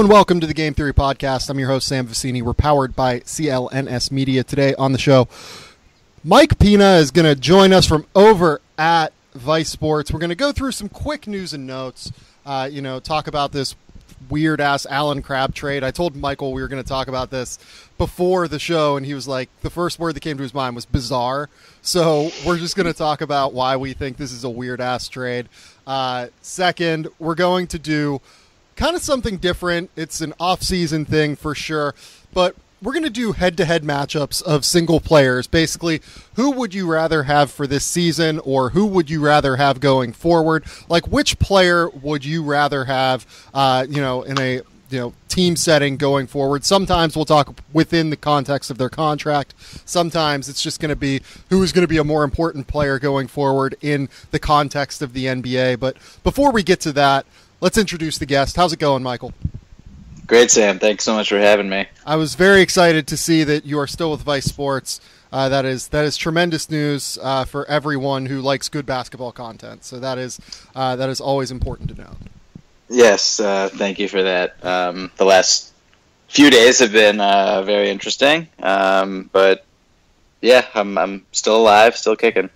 and welcome to the Game Theory Podcast. I'm your host, Sam Vicini. We're powered by CLNS Media. Today on the show, Mike Pina is going to join us from over at Vice Sports. We're going to go through some quick news and notes, talk about this weird-ass Allen Crabbe trade. I told Michael we were going to talk about this before the show, and he was like, the first word that came to his mind was bizarre. So we're just going to talk about why we think this is a weird-ass trade. Second, we're going to do kind of something different. It's an off-season thing for sure, but we're going to do head-to-head matchups of single players. Basically, who would you rather have for this season, or who would you rather have going forward? Like, which player would you rather have, in a team setting going forward? Sometimes we'll talk within the context of their contract. Sometimes it's just going to be who is going to be a more important player going forward in the context of the NBA. But before we get to that, let's introduce the guest. How's it going, Michael? Great, Sam. Thanks so much for having me. I was very excited to see that you are still with Vice Sports. That is tremendous news for everyone who likes good basketball content. So that is always important to know. Yes, thank you for that. The last few days have been very interesting, but yeah, I'm still alive, still kicking.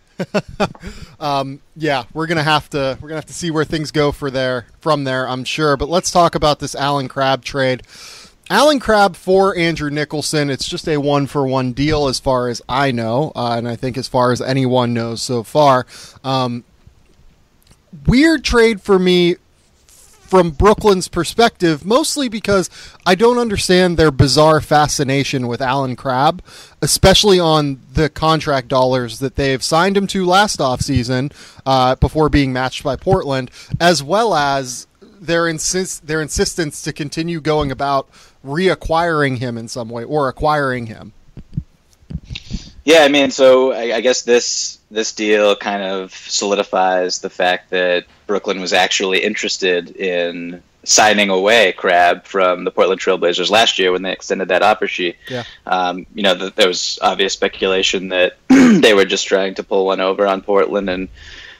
We're gonna have to see where things go from there, I'm sure. But let's talk about this Allen Crabbe trade. Allen Crabbe for Andrew Nicholson. It's just a 1-for-1 deal as far as I know, and I think as far as anyone knows so far. Weird trade for me from Brooklyn's perspective, mostly because I don't understand their bizarre fascination with Allen Crabbe, especially on the contract dollars that they've signed him to last offseason before being matched by Portland, as well as their insistence to continue going about reacquiring him in some way or acquiring him. Yeah, I mean, so I guess this deal kind of solidifies the fact that Brooklyn was actually interested in signing away Crabbe from the Portland Trailblazers last year when they extended that offer sheet. Yeah. There was obvious speculation that they were just trying to pull one over on Portland and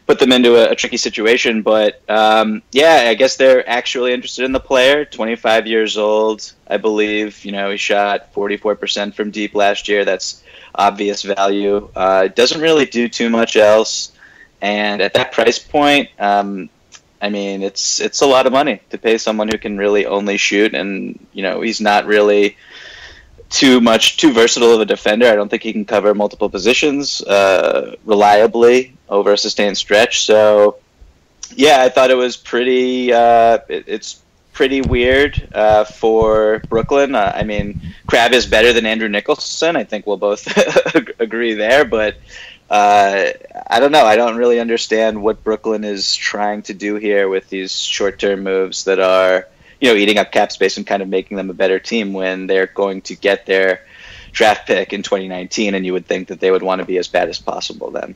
put them into a tricky situation. But, I guess they're actually interested in the player. 25 years old, I believe. He shot 44% from deep last year. That's obvious value. Doesn't really do too much else. And at that price point, it's a lot of money to pay someone who can really only shoot. And, he's not really too versatile of a defender. I don't think he can cover multiple positions reliably over a sustained stretch. So, yeah, I thought it was pretty it's pretty weird for Brooklyn. Crabbe is better than Andrew Nicholson. I think we'll both agree there. But I don't know. I don't really understand what Brooklyn is trying to do here with these short-term moves that are eating up cap space and kind of making them a better team when they're going to get their draft pick in 2019, and you would think that they would want to be as bad as possible then.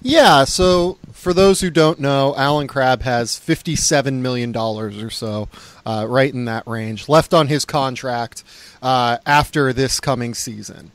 Yeah, so for those who don't know, Allen Crabbe has $57 million or so, right in that range, left on his contract after this coming season.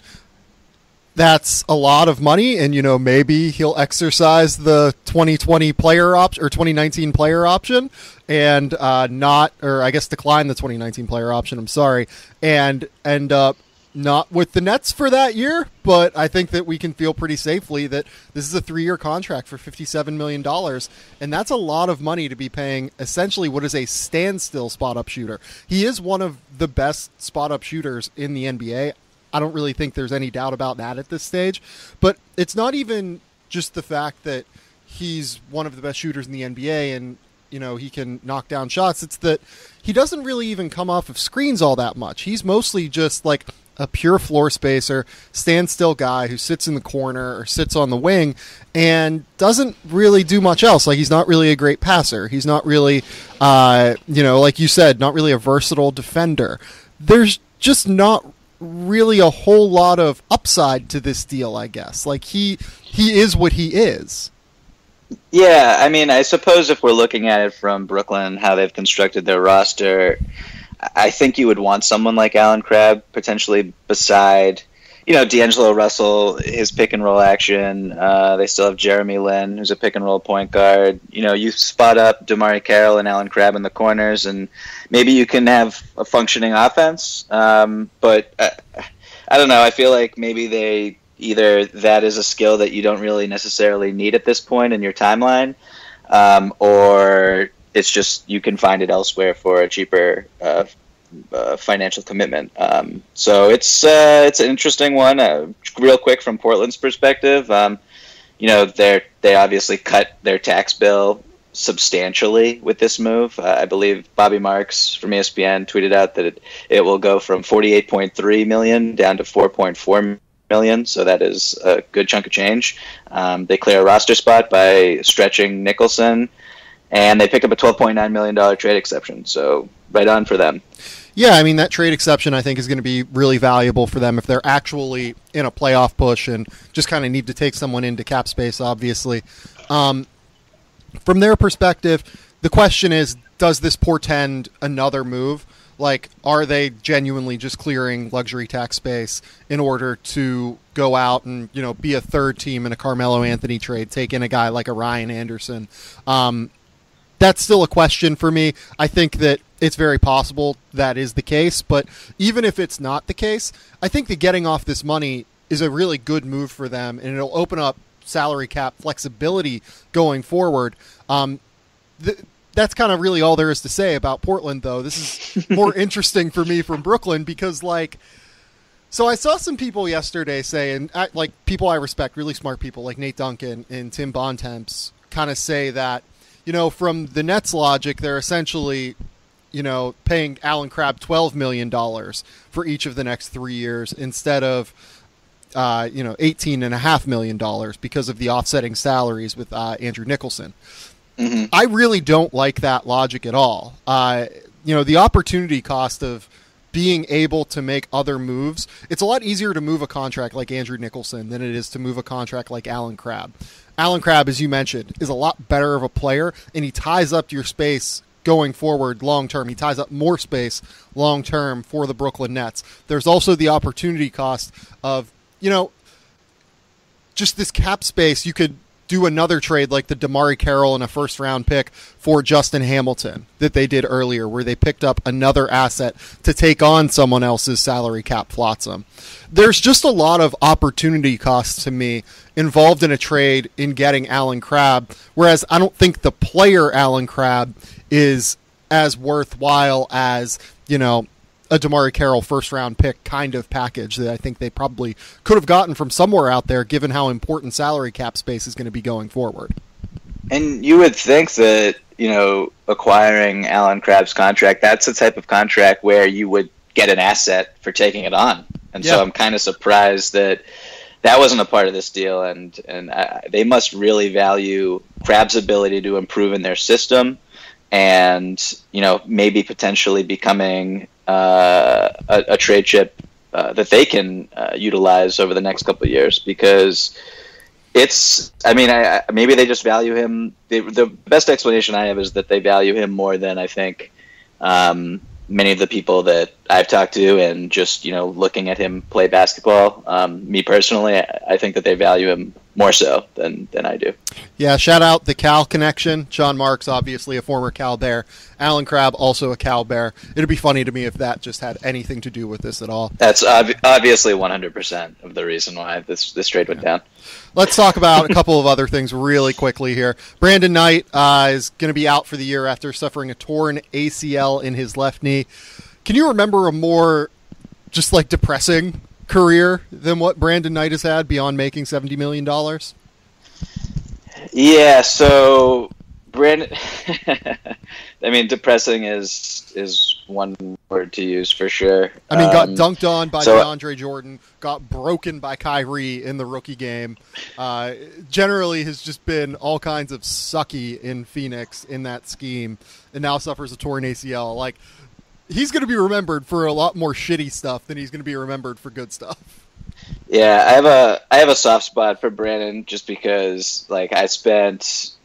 That's a lot of money, and maybe he'll exercise the 2020 player option or 2019 player option, and decline the 2019 player option. I'm sorry, and end up not with the Nets for that year. But I think that we can feel pretty safely that this is a 3-year contract for $57 million, and that's a lot of money to be paying essentially what is a standstill spot-up shooter. He is one of the best spot-up shooters in the NBA. I don't really think there's any doubt about that at this stage. But it's not even just the fact that he's one of the best shooters in the NBA and, he can knock down shots. It's that he doesn't really even come off of screens all that much. He's mostly just like a pure floor spacer, standstill guy who sits in the corner or sits on the wing and doesn't really do much else. Like, he's not really a great passer. He's not really, like you said, not really a versatile defender. There's just not really a whole lot of upside to this deal, I guess. Like, he is what he is. Yeah, I suppose if we're looking at it from Brooklyn, how they've constructed their roster, I think you would want someone like Allen Crabbe potentially beside D'Angelo Russell, his pick and roll action. They still have Jeremy Lin, who's a pick and roll point guard. You spot up DeMarre Carroll and Allen Crabbe in the corners, and maybe you can have a functioning offense. But I don't know. I feel like maybe either that is a skill that you don't really necessarily need at this point in your timeline, or it's just you can find it elsewhere for a cheaper financial commitment. So it's an interesting one. Real quick from Portland's perspective, they obviously cut their tax bill substantially with this move. I believe Bobby Marks from ESPN tweeted out that it will go from $48.3 million down to $4.4 million. So that is a good chunk of change. They clear a roster spot by stretching Nicholson, and they pick up a $12.9 million trade exception. So right on for them. Yeah, I mean, that trade exception, I think, is going to be really valuable for them if they're actually in a playoff push and just kind of need to take someone into cap space, obviously. From their perspective, the question is, does this portend another move? Like, are they genuinely just clearing luxury tax space in order to go out and, be a third team in a Carmelo Anthony trade, take in a guy like a Ryan Anderson? That's still a question for me. I think that it's very possible that is the case, but even if it's not the case, I think that getting off this money is a really good move for them, and it'll open up salary cap flexibility going forward. That's kind of really all there is to say about Portland, though. This is more interesting for me from Brooklyn because, so I saw some people yesterday say, and people I respect, really smart people like Nate Duncan and Tim Bontemps, kind of say that, from the Nets logic, they're essentially, paying Allen Crabbe $12 million for each of the next 3 years instead of, $18.5 million because of the offsetting salaries with Andrew Nicholson. Mm-hmm. I really don't like that logic at all. The opportunity cost of being able to make other moves, it's a lot easier to move a contract like Andrew Nicholson than it is to move a contract like Allen Crabbe. Allen Crabbe, as you mentioned, is a lot better of a player, and he ties up your space going forward long term. He ties up more space long term for the Brooklyn Nets. There's also the opportunity cost of, just this cap space. You could do another trade like the DeMarre Carroll and a first-round pick for Justin Hamilton that they did earlier, where they picked up another asset to take on someone else's salary cap flotsam. There's just a lot of opportunity costs to me involved in a trade in getting Allen Crabbe, whereas I don't think the player Allen Crabbe is as worthwhile as, a DeMarre Carroll first-round pick kind of package that I think they probably could have gotten from somewhere out there, given how important salary cap space is going to be going forward. And you would think that, acquiring Allen Crabbe's contract, that's the type of contract where you would get an asset for taking it on. And so I'm kind of surprised that wasn't a part of this deal. And they must really value Crabbe's ability to improve in their system and, maybe potentially becoming a trade chip that they can utilize over the next couple of years, because maybe they just value him. The best explanation I have is that they value him more than I think many of the people that I've talked to, and just, looking at him play basketball. Me personally, I think that they value him more so than I do. Yeah, shout out the Cal connection. Sean Marks, obviously a former Cal Bear. Allen Crabbe, also a Cal Bear. It'd be funny to me if that just had anything to do with this at all. That's obviously 100% of the reason why this trade went down. Let's talk about a couple of other things really quickly here. Brandon Knight is going to be out for the year after suffering a torn ACL in his left knee. Can you remember a more just depressing career than what Brandon Knight has had beyond making $70 million? Yeah, so Brandon, depressing is one word to use for sure. Got dunked on by DeAndre Jordan, got broken by Kyrie in the rookie game. Generally has just been all kinds of sucky in Phoenix in that scheme, and now suffers a torn ACL. He's going to be remembered for a lot more shitty stuff than he's going to be remembered for good stuff. Yeah, I have a soft spot for Brandon just because,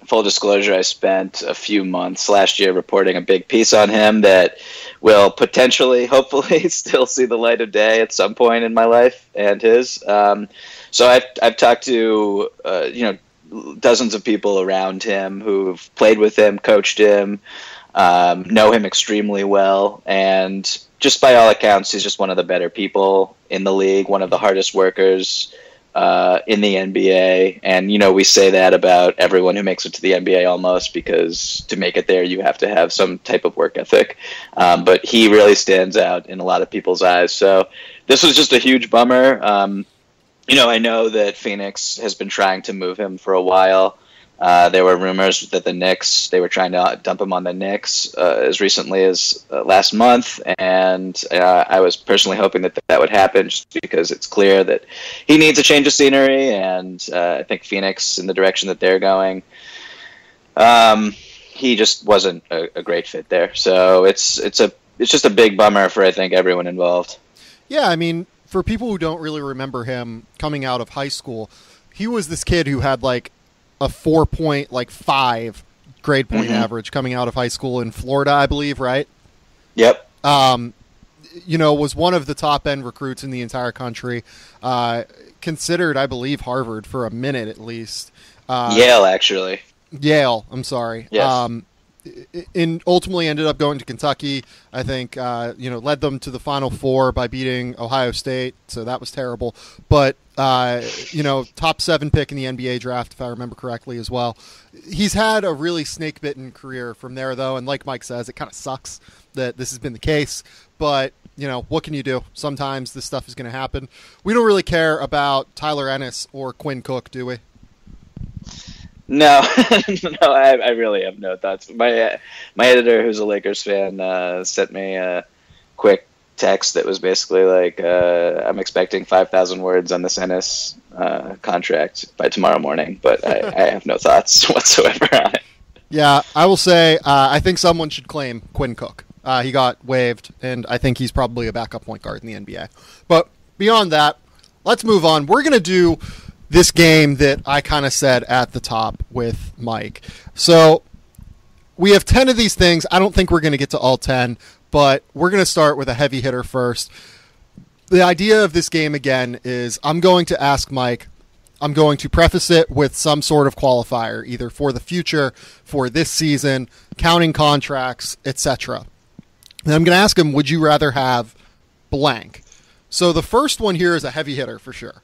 full disclosure, I spent a few months last year reporting a big piece on him that will potentially, hopefully, still see the light of day at some point in my life and his. So I've talked to dozens of people around him who've played with him, coached him, know him extremely well, and just by all accounts, he's just one of the better people in the league, one of the hardest workers in the NBA. And, we say that about everyone who makes it to the NBA almost, because to make it there, you have to have some type of work ethic. But he really stands out in a lot of people's eyes. So this was just a huge bummer. I know that Phoenix has been trying to move him for a while. There were rumors that they were trying to dump him on the Knicks as recently as last month, and I was personally hoping that would happen, just because it's clear that he needs a change of scenery, and I think Phoenix, in the direction that they're going, he just wasn't a great fit there. So it's just a big bummer for, I think, everyone involved. Yeah, I mean, for people who don't really remember him coming out of high school, he was this kid who had like a 4.5 grade point average coming out of high school in Florida, I believe, right? Yep. Was one of the top end recruits in the entire country. Considered, I believe, Harvard for a minute at least. Yale, actually. Yale, I'm sorry. Yes. Ultimately ended up going to Kentucky. I think, led them to the Final Four by beating Ohio State, so that was terrible. But, top 7 pick in the NBA draft, if I remember correctly as well. He's had a really snake-bitten career from there, though, and like Mike says, it kind of sucks that this has been the case. But, what can you do? Sometimes this stuff is going to happen. We don't really care about Tyler Ennis or Quinn Cook, do we? No, no, I really have no thoughts. My editor, who's a Lakers fan, sent me a quick text that was basically like, I'm expecting 5,000 words on this Ennis contract by tomorrow morning, but I have no thoughts whatsoever on it. Yeah, I will say I think someone should claim Quinn Cook. He got waived, and I think he's probably a backup point guard in the NBA. But beyond that, let's move on. We're going to do this game that I kind of said at the top with Mike. So we have 10 of these things. I don't think we're going to get to all 10, but we're going to start with a heavy hitter first. The idea of this game, again, is I'm going to ask Mike, I'm going to preface it with some sort of qualifier, either for the future, for this season, counting contracts, etc. And I'm going to ask him, would you rather have blank? So the first one here is a heavy hitter for sure.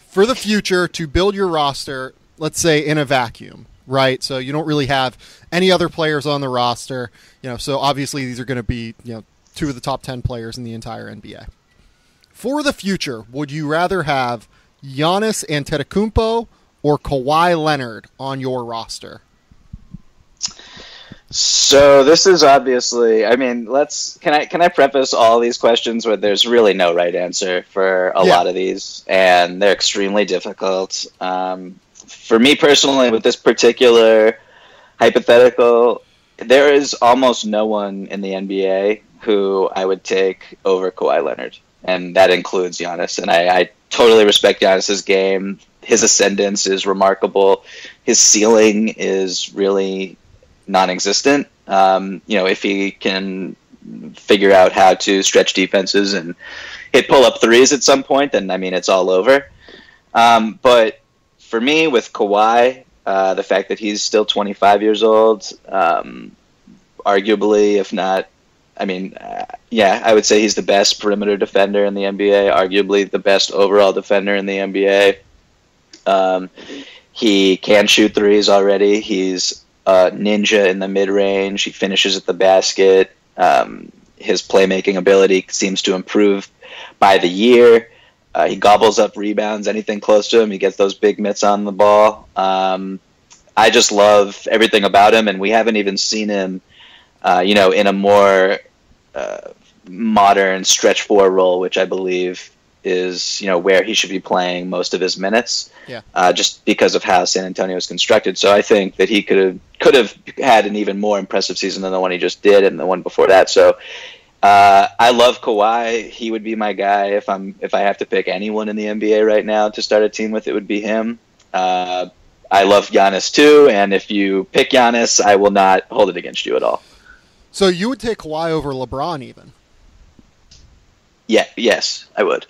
For the future, to build your roster, let's say in a vacuum, right? So you don't really have any other players on the roster. So obviously these are going to be, 2 of the top 10 players in the entire NBA. For the future, would you rather have Giannis Antetokounmpo or Kawhi Leonard on your roster? So this is obviously, can I preface all these questions where there's really no right answer for a lot of these, and they're extremely difficult. For me personally, with this particular hypothetical, there is almost no one in the NBA who I would take over Kawhi Leonard, and that includes Giannis. And I totally respect Giannis's game. His ascendance is remarkable. His ceiling is really non-existent. If he can figure out how to stretch defenses and hit pull-up threes at some point, then it's all over. But for me, with Kawhi, the fact that he's still 25 years old, arguably, if not, I would say he's the best perimeter defender in the NBA, arguably the best overall defender in the NBA. He can shoot threes already. He's ninja in the mid-range. He finishes at the basket. His playmaking ability seems to improve by the year. He gobbles up rebounds, anything close to him. He gets those big mitts on the ball. I just love everything about him, and we haven't even seen him, in a more modern stretch four role, which I believe is, where he should be playing most of his minutes, just because of how San Antonio is constructed. So I think that he could have had an even more impressive season than the one he just did and the one before that. So I love Kawhi. He would be my guy if I have to pick anyone in the NBA right now to start a team with. It would be him. I love Giannis too, and if you pick Giannis, I will not hold it against you at all. So you would take Kawhi over LeBron even? Yeah, yes, I would.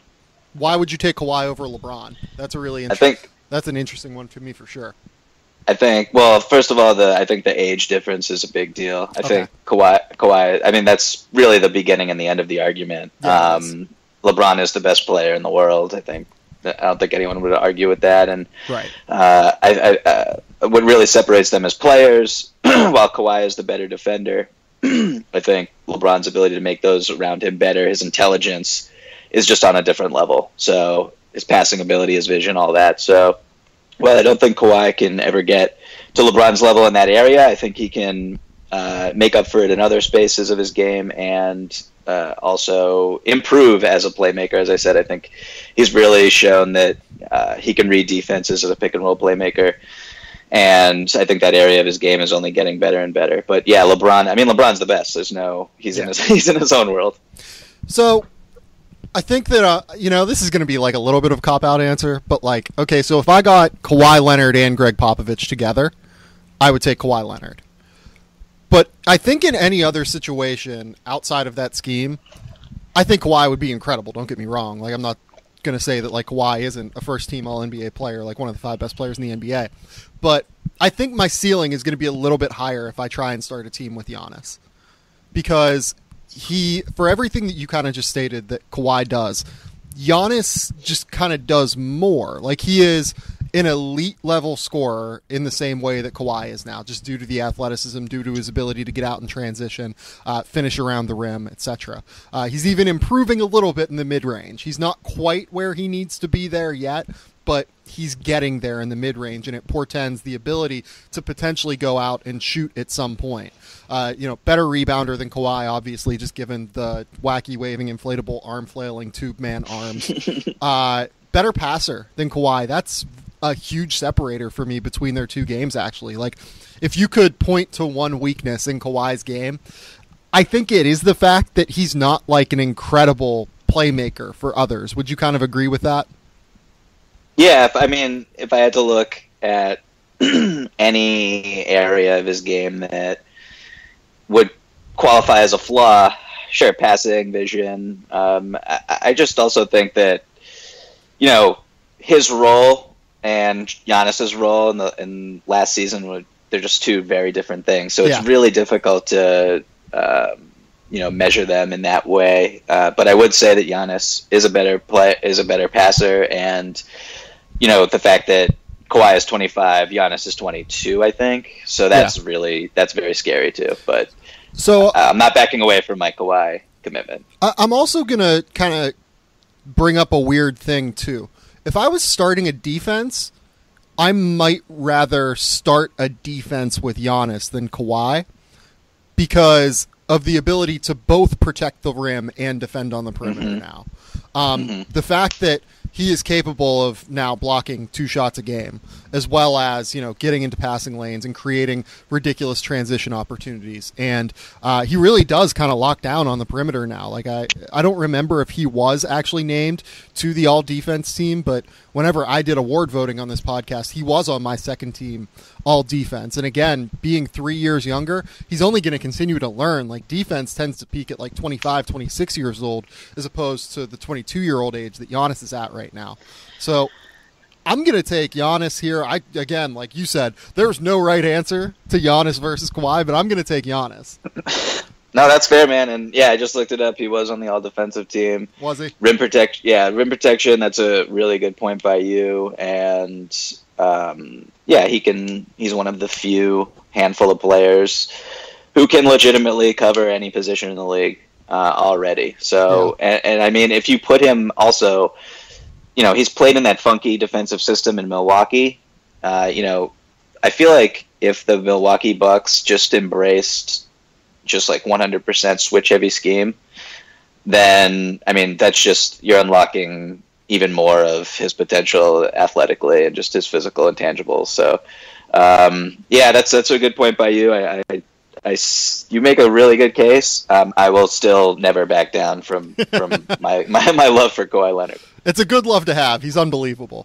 Why would you take Kawhi over LeBron? That's a really that's an interesting one to me for sure. I think, well, first of all, I think the age difference is a big deal. I think Kawhi, I mean, that's really the beginning and the end of the argument. Yeah, LeBron is the best player in the world, I think. I don't think anyone would argue with that. And right. What really separates them as players, while Kawhi is the better defender, I think LeBron's ability to make those around him better, his intelligence is just on a different level. So his passing ability, his vision, all that. So, well, I don't think Kawhi can ever get to LeBron's level in that area. I think he can make up for it in other spaces of his game and also improve as a playmaker. As I said, I think he's really shown that he can read defenses as a pick-and-roll playmaker. And I think that area of his game is only getting better and better. But yeah, LeBron's the best. He's in his own world. So I think that, this is going to be like a little bit of a cop-out answer, but like, okay, so if I got Kawhi Leonard and Greg Popovich together, I would take Kawhi Leonard. But I think in any other situation outside of that scheme, I think Kawhi would be incredible. Don't get me wrong. Like, I'm not going to say that like Kawhi isn't a first-team All-NBA player, like one of the 5 best players in the NBA. But I think my ceiling is going to be a little bit higher if I try and start a team with Giannis. Because for everything that you kind of just stated that Kawhi does, Giannis just kind of does more. Like, he is an elite level scorer in the same way that Kawhi is now, just due to the athleticism, due to his ability to get out and transition, finish around the rim, etc. He's even improving a little bit in the mid-range. He's not quite where he needs to be there yet, but he's getting there in the mid-range, and it portends the ability to potentially go out and shoot at some point. Better rebounder than Kawhi, obviously, just given the wacky waving, inflatable, arm-flailing, tube-man arms. Better passer than Kawhi. That's a huge separator for me between their two games, actually. Like, if you could point to one weakness in Kawhi's game, I think it is the fact that he's not like an incredible playmaker for others. Would you kind of agree with that? Yeah, if I had to look at any area of his game that would qualify as a flaw, sure, passing, vision. I just also think that, his role and Giannis's role in last season, they're just two very different things. So it's really difficult to measure them in that way. But I would say that Giannis is a better passer, and the fact that Kawhi is 25, Giannis is 22, I think. So that's very scary too. But I'm not backing away from my Kawhi commitment. I'm also gonna kind of bring up a weird thing too. If I was starting a defense, I might rather start a defense with Giannis than Kawhi because of the ability to both protect the rim and defend on the perimeter now. The fact that he is capable of now blocking 2 shots a game, as well as, getting into passing lanes and creating ridiculous transition opportunities. And he really does kind of lock down on the perimeter now. Like, I don't remember if he was actually named to the all-defense team, but whenever I did award voting on this podcast, he was on my second team all-defense. And again, being 3 years younger, he's only going to continue to learn. Like, defense tends to peak at like 25, 26 years old, as opposed to the 22-year-old age that Giannis is at right now. So I'm going to take Giannis here. Again, like you said, there's no right answer to Giannis versus Kawhi, but I'm going to take Giannis. No, that's fair, man. And yeah, I just looked it up. He was on the all-defensive team. Was he? Rim protection. That's a really good point by you. And he's one of the few handful of players who can legitimately cover any position in the league already. So, and if you put him also, he's played in that funky defensive system in Milwaukee. I feel like if the Milwaukee Bucks just embraced just like 100% switch heavy scheme, then, that's just, you're unlocking even more of his potential athletically and just his physical intangibles. So, that's a good point by you. You make a really good case. I will still never back down from my love for Kawhi Leonard. It's a good love to have. He's unbelievable.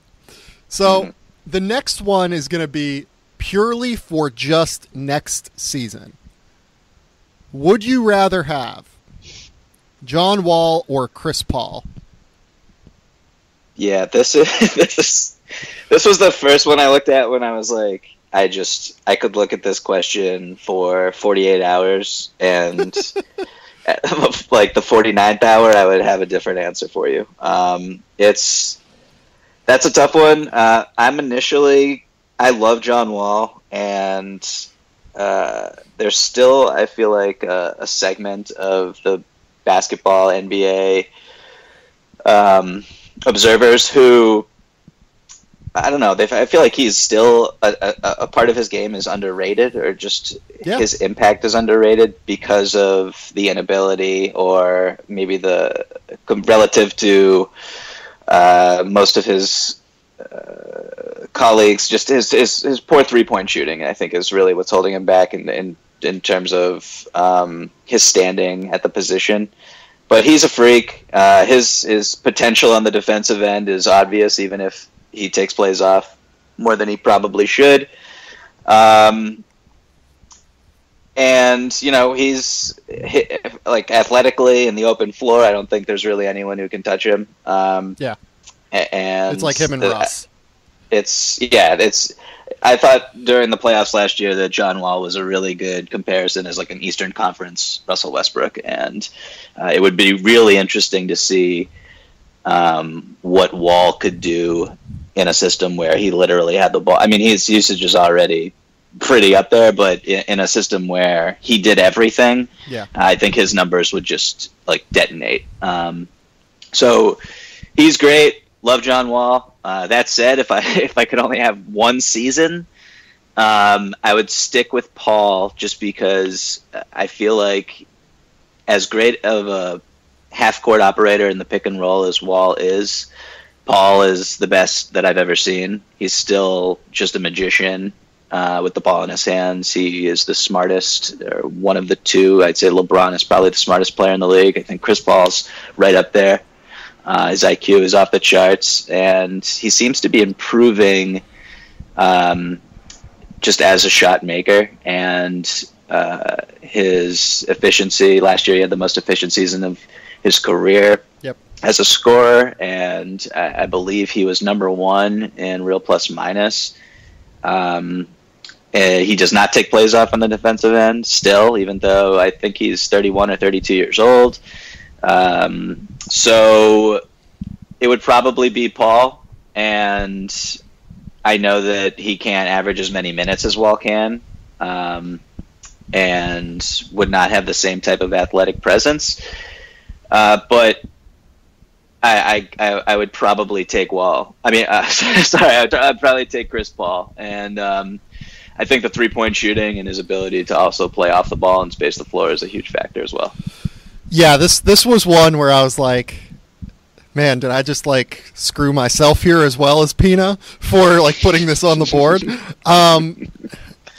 So the next one is going to be purely for just next season. Would you rather have John Wall or Chris Paul? Yeah, this was the first one I looked at when I was like, I could look at this question for 48 hours, and at, like the 49th hour, I would have a different answer for you. That's a tough one. I love John Wall, and there's still, I feel like, a segment of the basketball NBA observers who, I don't know, I feel like he's still a part of his game is underrated, or just his impact is underrated because of the inability, or maybe the relative to most of his colleagues, just his poor 3-point shooting, I think, is really what's holding him back in terms of his standing at the position. But he's a freak. His potential on the defensive end is obvious, even if he takes plays off more than he probably should. And, he's like athletically in the open floor, I don't think there's really anyone who can touch him. And it's like him and Russ. I thought during the playoffs last year that John Wall was a really good comparison as like an Eastern Conference Russell Westbrook, and it would be really interesting to see what Wall could do in a system where he literally had the ball. I mean, his usage is already pretty up there, but in a system where he did everything, I think his numbers would just like detonate. So he's great. Love John Wall. That said, if I could only have one season, I would stick with Paul, just because I feel like, as great of a half-court operator in the pick and roll as Wall is, Paul is the best that I've ever seen. He's still just a magician with the ball in his hands. He is the smartest, or one of the two. I'd say LeBron is probably the smartest player in the league. I think Chris Paul's right up there. His IQ is off the charts, and he seems to be improving just as a shot maker. And his efficiency, last year he had the most efficient season of his career as a scorer, and I believe he was number one in real plus minus. He does not take plays off on the defensive end still, even though I think he's 31 or 32 years old. So it would probably be Paul, and I know that he can't average as many minutes as Wall can, and would not have the same type of athletic presence. But I would probably take Wall. I mean, sorry, I'd probably take Chris Paul, and I think the 3-point shooting and his ability to also play off the ball and space the floor is a huge factor as well. Yeah, this was one where I was like, man, did I just like screw myself here as well as Pina for like putting this on the board?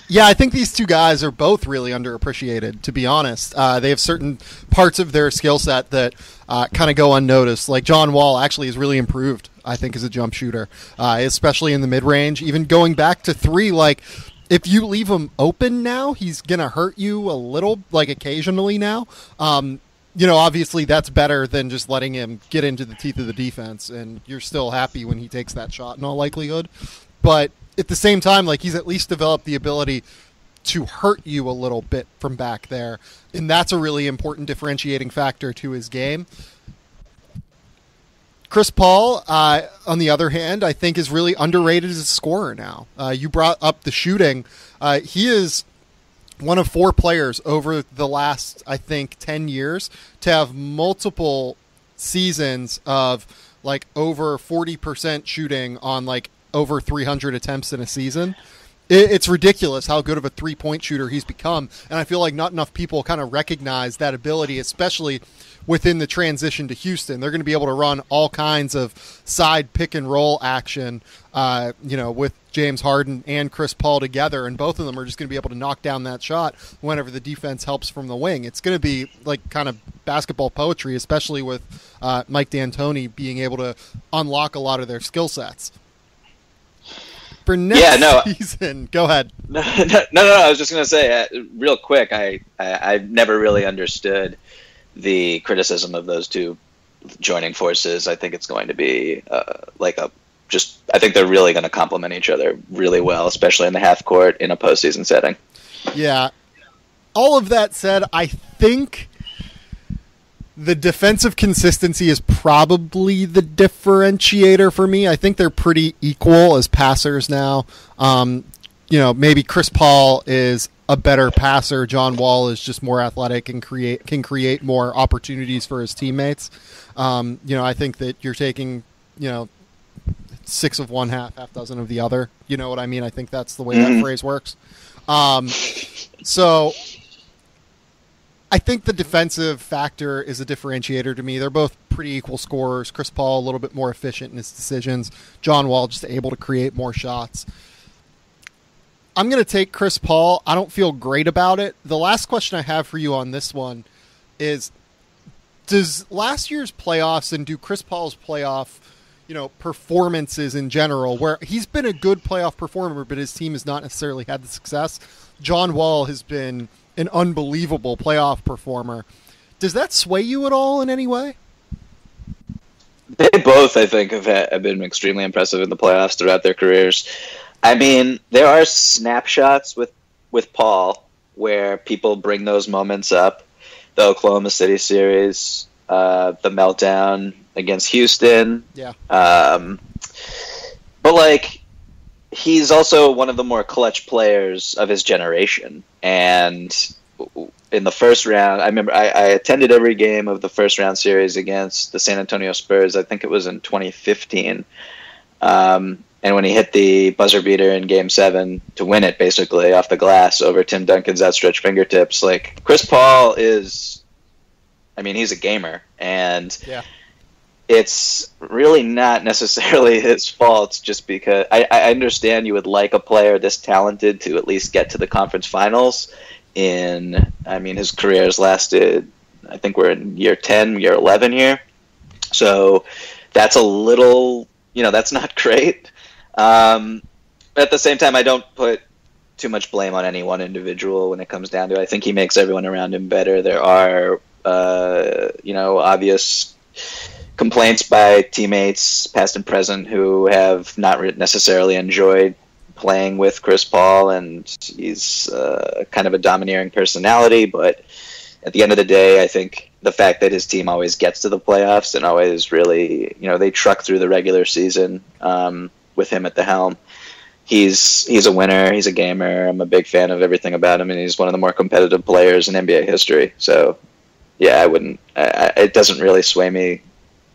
Yeah, I think these two guys are both really underappreciated, to be honest. They have certain parts of their skill set that kind of go unnoticed. Like John Wall actually has really improved, I think, as a jump shooter, especially in the mid-range. Even going back to three, like, if you leave him open now, he's going to hurt you a little, like occasionally now. Obviously that's better than just letting him get into the teeth of the defense, and you're still happy when he takes that shot in all likelihood. But at the same time, like, he's at least developed the ability to hurt you a little bit from back there, and that's a really important differentiating factor to his game. Chris Paul, on the other hand, I think is really underrated as a scorer now. You brought up the shooting. He is one of 4 players over the last, I think, 10 years to have multiple seasons of like over 40% shooting on like over 300 attempts in a season. It's ridiculous how good of a 3-point shooter he's become, and I feel like not enough people kind of recognize that ability, especially within the transition to Houston. They're going to be able to run all kinds of side pick and roll action, with James Harden and Chris Paul together, and both of them are just going to be able to knock down that shot whenever the defense helps from the wing. It's going to be like kind of basketball poetry, especially with Mike D'Antoni being able to unlock a lot of their skill sets. For next season, go ahead. No. I was just going to say, real quick, I've never really understood the criticism of those two joining forces. I think it's going to be I think they're really going to complement each other really well, especially in the half court in a postseason setting. Yeah. All of that said, I think the defensive consistency is probably the differentiator for me. I think they're pretty equal as passers now. Maybe Chris Paul is a better passer. John Wall is just more athletic and can create more opportunities for his teammates. I think that you're taking, 6 of one, half dozen of the other. You know what I mean? I think that's the way that phrase works. So I think the defensive factor is a differentiator to me. They're both pretty equal scorers. Chris Paul a little bit more efficient in his decisions. John Wall just able to create more shots. I'm going to take Chris Paul. I don't feel great about it. The last question I have for you on this one is, does last year's playoffs and do Chris Paul's playoff performances in general, where he's been a good playoff performer, but his team has not necessarily had the success. John Wall has been an unbelievable playoff performer. Does that sway you at all in any way? They both, I think, have been extremely impressive in the playoffs throughout their careers. I mean, there are snapshots with Paul where people bring those moments up. The Oklahoma City series, the meltdown against Houston. Yeah. But he's also one of the more clutch players of his generation. And in the first round, I remember I attended every game of the first round series against the San Antonio Spurs. I think it was in 2015. And when he hit the buzzer beater in Game 7 to win it, basically, off the glass over Tim Duncan's outstretched fingertips, Chris Paul he's a gamer. And it's really not necessarily his fault, just because I understand you would like a player this talented to at least get to the conference finals. His career has lasted, I think we're in year 10, year 11 here. So that's a little, that's not great. At the same time, I don't put too much blame on any one individual when it comes down to it. I think he makes everyone around him better. There are, obvious complaints by teammates, past and present, who have not necessarily enjoyed playing with Chris Paul, and he's kind of a domineering personality. But at the end of the day, I think the fact that his team always gets to the playoffs and always really, they truck through the regular season with him at the helm. He's a winner. He's a gamer. I'm a big fan of everything about him, and he's one of the more competitive players in NBA history. So, yeah, it doesn't really sway me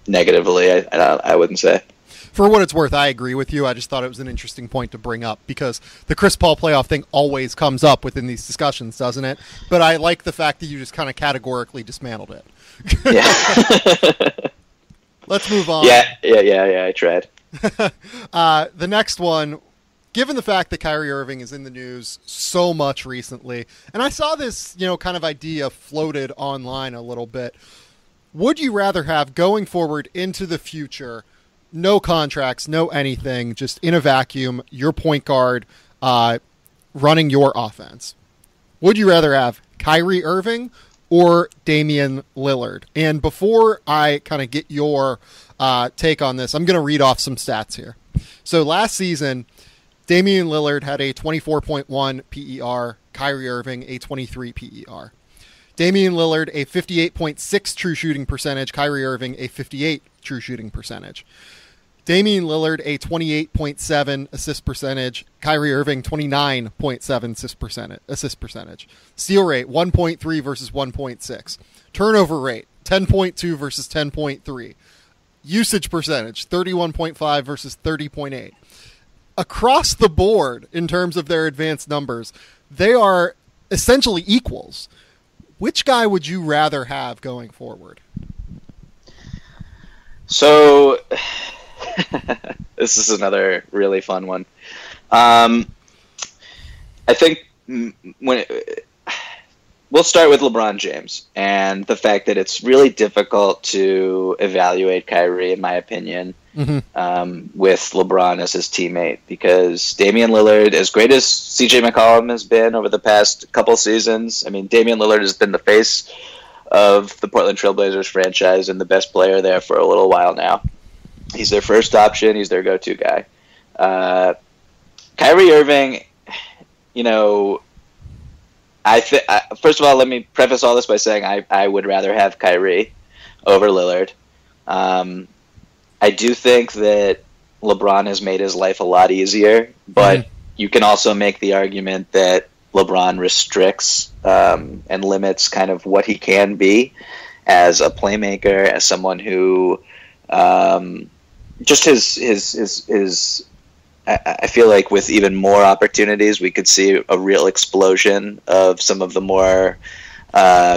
negatively, I wouldn't say. For what it's worth, I agree with you. I just thought it was an interesting point to bring up because the Chris Paul playoff thing always comes up within these discussions, doesn't it? But I like the fact that you just kind of categorically dismantled it. Yeah. Let's move on. Yeah, I tried. The next one, given the fact that Kyrie Irving is in the news so much recently, and I saw this, kind of idea floated online a little bit. Would you rather have, going forward into the future, no contracts, no anything, just in a vacuum, your point guard running your offense? Would you rather have Kyrie Irving or Damian Lillard? And before I kind of get your take on this, I'm going to read off some stats here. So last season, Damian Lillard had a 24.1 PER, Kyrie Irving a 23 PER. Damian Lillard a 58.6 true shooting percentage, Kyrie Irving a 58 true shooting percentage. Damian Lillard a 28.7 assist percentage, Kyrie Irving 29.7 assist percentage. Steal rate 1.3 versus 1.6. Turnover rate 10.2 versus 10.3. Usage percentage 31.5 versus 30.8. Across the board, in terms of their advanced numbers, they are essentially equals. Which guy would you rather have going forward? So, this is another really fun one. I think we'll start with LeBron James and the fact that it's really difficult to evaluate Kyrie, in my opinion. with LeBron as his teammate, because Damian Lillard, as great as CJ McCollum has been over the past couple seasons, I mean, Damian Lillard has been the face of the Portland Trailblazers franchise and the best player there for a little while now. He's their first option. He's their go-to guy. Kyrie Irving, you know, first of all, let me preface all this by saying I would rather have Kyrie over Lillard. I do think that LeBron has made his life a lot easier, but you can also make the argument that LeBron restricts and limits kind of what he can be as a playmaker, as someone who just his I feel like with even more opportunities, we could see a real explosion of some of the more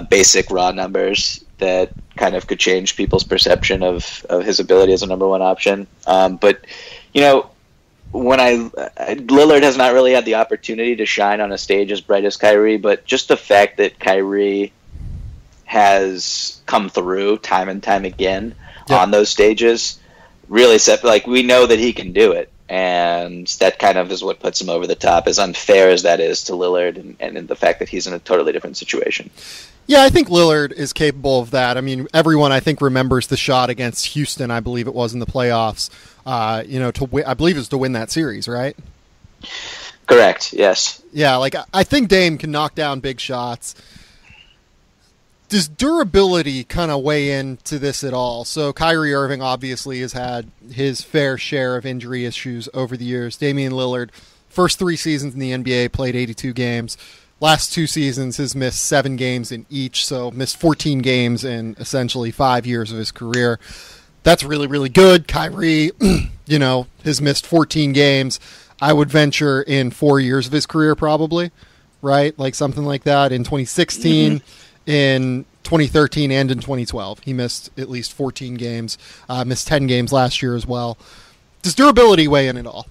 basic raw numbers that kind of could change people's perception of his ability as a number one option. But, you know, Lillard has not really had the opportunity to shine on a stage as bright as Kyrie, but just the fact that Kyrie has come through time and time again on those stages really we know that he can do it. And that kind of is what puts him over the top, as unfair as that is to Lillard, and the fact that he's in a totally different situation. Yeah, I think Lillard is capable of that. I mean, everyone, I think, remembers the shot against Houston, I believe it was, in the playoffs, to win, I believe it was to win that series, right? Correct, yes. Yeah, like, I think Dame can knock down big shots. Does durability kind of weigh into this at all? So Kyrie Irving obviously has had his fair share of injury issues over the years. Damian Lillard, first 3 seasons in the NBA, played 82 games. Last 2 seasons has missed 7 games in each, so missed 14 games in essentially 5 years of his career. That's really, really good. Kyrie, has missed 14 games. I would venture in 4 years of his career probably, right? Like something like that. In 2016, in 2013, and in 2012. He missed at least 14 games, missed 10 games last year as well. Does durability weigh in at all?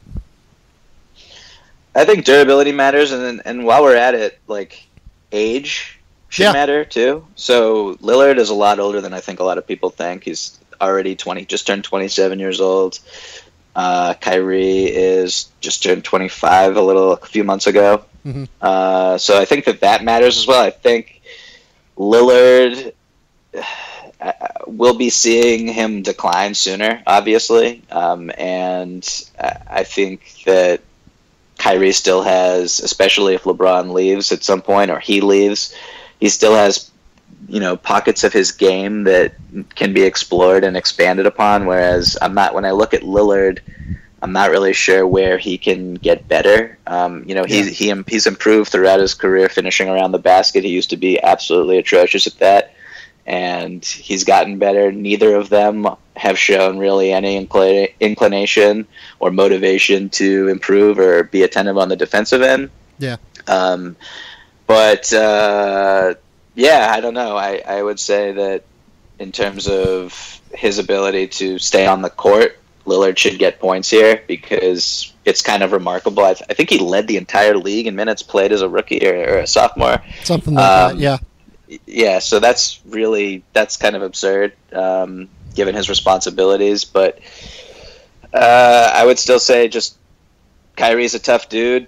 I think durability matters, and while we're at it, like, age should matter too. So Lillard is a lot older than I think a lot of people think. He's already just turned 27 years old. Kyrie is just turned 25 a few months ago. So I think that matters as well. I think Lillard, we'll be seeing him decline sooner, obviously, and I think that Kyrie still has, especially if LeBron leaves at some point or he leaves, he still has, pockets of his game that can be explored and expanded upon. Whereas when I look at Lillard, I'm not really sure where he can get better. He's improved throughout his career finishing around the basket. He used to be absolutely atrocious at that, and he's gotten better. Neither of them have shown really any inclination or motivation to improve or be attentive on the defensive end. Yeah. I don't know. I would say that in terms of his ability to stay on the court, Lillard should get points here, because it's kind of remarkable. I think he led the entire league in minutes played as a rookie or a sophomore. Something like that, yeah. Yeah, so that's kind of absurd, given his responsibilities. But I would still say just Kyrie's a tough dude.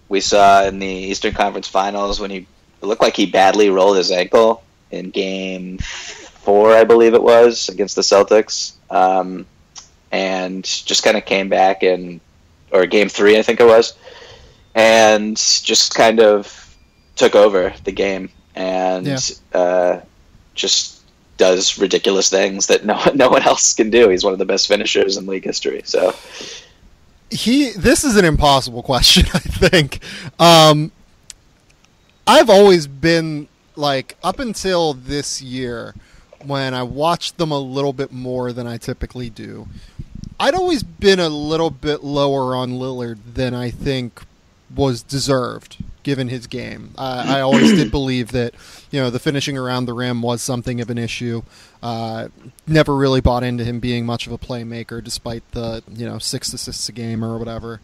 We saw in the Eastern Conference Finals when it looked like he badly rolled his ankle in Game 4, I believe it was, against the Celtics. And just kind of came back or Game 3, I think it was, and just kind of took over the game and just does ridiculous things that no one else can do. He's one of the best finishers in league history. So this is an impossible question, I think. I've always been like, up until this year, when I watched them a little bit more than I typically do, I'd always been a little bit lower on Lillard than I think was deserved, given his game. I always did believe that, the finishing around the rim was something of an issue. Never really bought into him being much of a playmaker, despite the, 6 assists a game or whatever.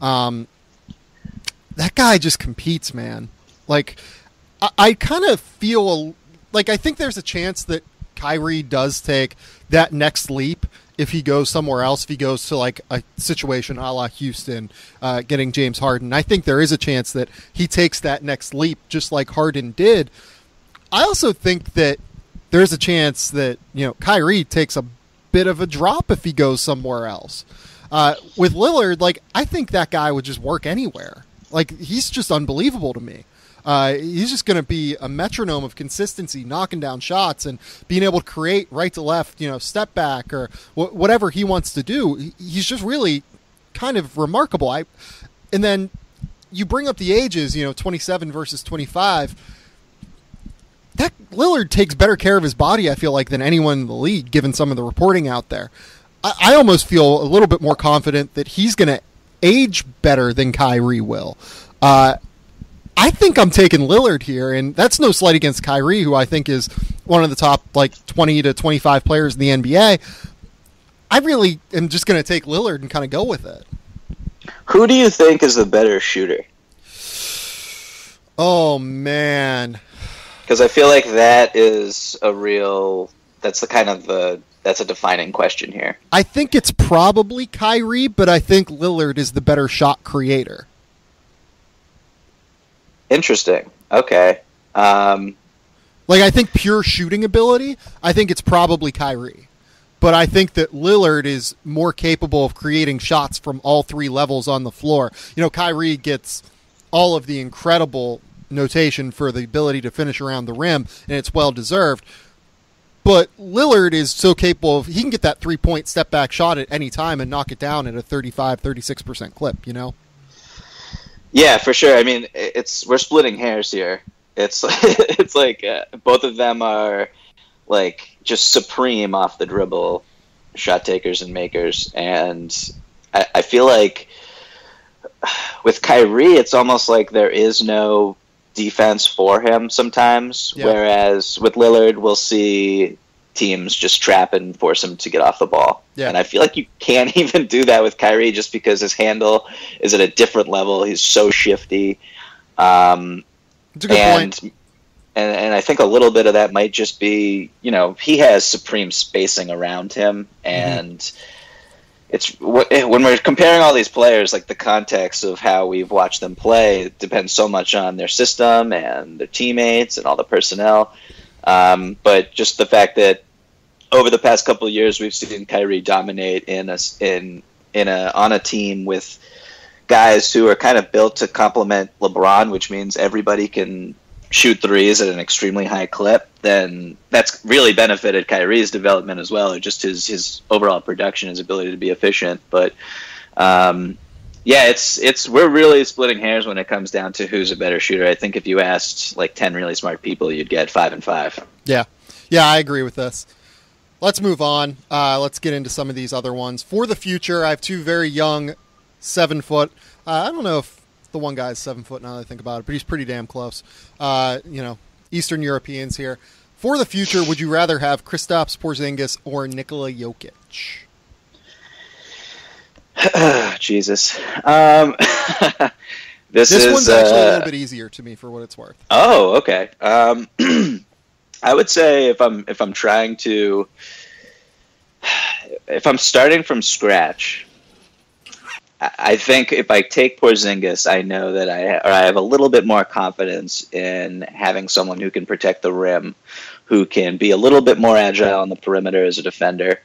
That guy just competes, man. Like, I kind of feel like I think there's a chance that Kyrie does take that next leap if he goes somewhere else, if he goes to like a situation a la Houston, getting James Harden. I think there is a chance that he takes that next leap just like Harden did. I also think that there's a chance that, Kyrie takes a bit of a drop if he goes somewhere else. With Lillard, like, I think that guy would just work anywhere. Like, he's just unbelievable to me. He's just going to be a metronome of consistency, knocking down shots and being able to create right to left, step back or whatever he wants to do. He's just really kind of remarkable. And then you bring up the ages, 27 versus 25. That Lillard takes better care of his body, I feel like, than anyone in the league, given some of the reporting out there. I almost feel a little bit more confident that he's going to age better than Kyrie will. I think I'm taking Lillard here, and that's no slight against Kyrie, who I think is one of the top 20 to 25 players in the NBA. I really am just going to take Lillard and kind of go with it. Who do you think is the better shooter? Oh, man. Because I feel like that's a defining question here. I think it's probably Kyrie, but I think Lillard is the better shot creator. Interesting. Okay. I think pure shooting ability, I think it's probably Kyrie. But I think that Lillard is more capable of creating shots from all three levels on the floor. Kyrie gets all of the incredible notation for the ability to finish around the rim, and it's well-deserved. But Lillard is so capable of, he can get that three-point step-back shot at any time and knock it down at a 35-36% clip, Yeah, for sure. I mean, we're splitting hairs here. It's like both of them are like just supreme off the dribble shot takers and makers, and I feel like with Kyrie, it's almost like there is no defense for him sometimes, whereas with Lillard, we'll see teams just trap and force him to get off the ball. Yeah. And I feel like you can't even do that with Kyrie just because his handle is at a different level. He's so shifty. It's a good point. And I think a little bit of that might just be, he has supreme spacing around him, and it's when we're comparing all these players, like the context of how we've watched them play, it depends so much on their system and their teammates and all the personnel. But just the fact that over the past couple of years, we've seen Kyrie dominate on a team with guys who are kind of built to complement LeBron, which means everybody can shoot threes at an extremely high clip, then that's really benefited Kyrie's development as well, or just his overall production, his ability to be efficient. But we're really splitting hairs when it comes down to who's a better shooter. I think if you asked like 10 really smart people, you'd get 5 and 5. Yeah, I agree with this. Let's move on. Let's get into some of these other ones. For the future, I have two very young 7-foot. I don't know if the one guy's 7 foot now that I think about it, but he's pretty damn close. Eastern Europeans here. For the future, would you rather have Kristaps Porzingis or Nikola Jokic? Jesus. This one's actually a little bit easier to me for what it's worth. Oh, okay. I would say if I'm starting from scratch, I think if I take Porzingis, I know that I have a little bit more confidence in having someone who can protect the rim, who can be a little bit more agile on the perimeter as a defender,